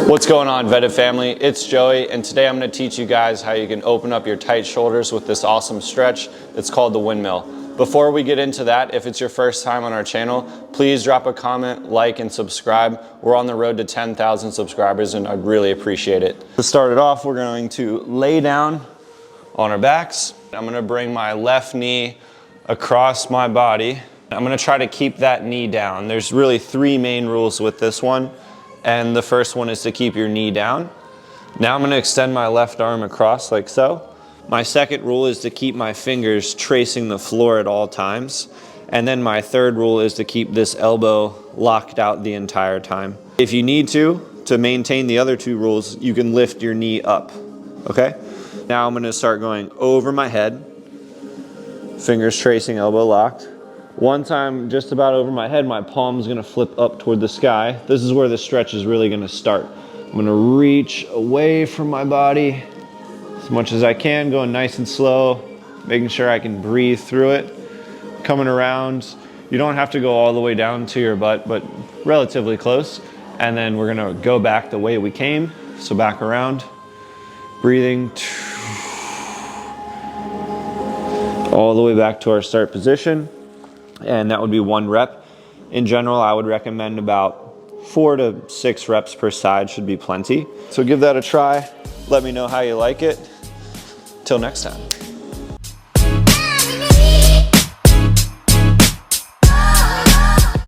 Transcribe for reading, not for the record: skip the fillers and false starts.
What's going on, Vetted family? It's Joey, and today I'm going to teach you guys how you can open up your tight shoulders with this awesome stretch. It's called the windmill. Before we get into that, if it's your first time on our channel, please drop a comment, like, and subscribe. We're on the road to 10,000 subscribers, and I'd really appreciate it. To start it off, we're going to lay down on our backs. I'm going to bring my left knee across my body. I'm going to try to keep that knee down. There's really three main rules with this one. And the first one is to keep your knee down. Now I'm gonna extend my left arm across like so. My second rule is to keep my fingers tracing the floor at all times. And then my third rule is to keep this elbow locked out the entire time. If you need to maintain the other two rules, you can lift your knee up, okay? Now I'm gonna start going over my head, fingers tracing, elbow locked. Once I'm just about over my head, my palm's gonna flip up toward the sky. This is where the stretch is really gonna start. I'm gonna reach away from my body as much as I can, going nice and slow, making sure I can breathe through it. Coming around, you don't have to go all the way down to your butt, but relatively close. And then we're gonna go back the way we came. So back around, breathing all the way back to our start position. And that would be 1 rep. In general, I would recommend about 4 to 6 reps per side should be plenty. So give that a try. Let me know how you like it. Till next time.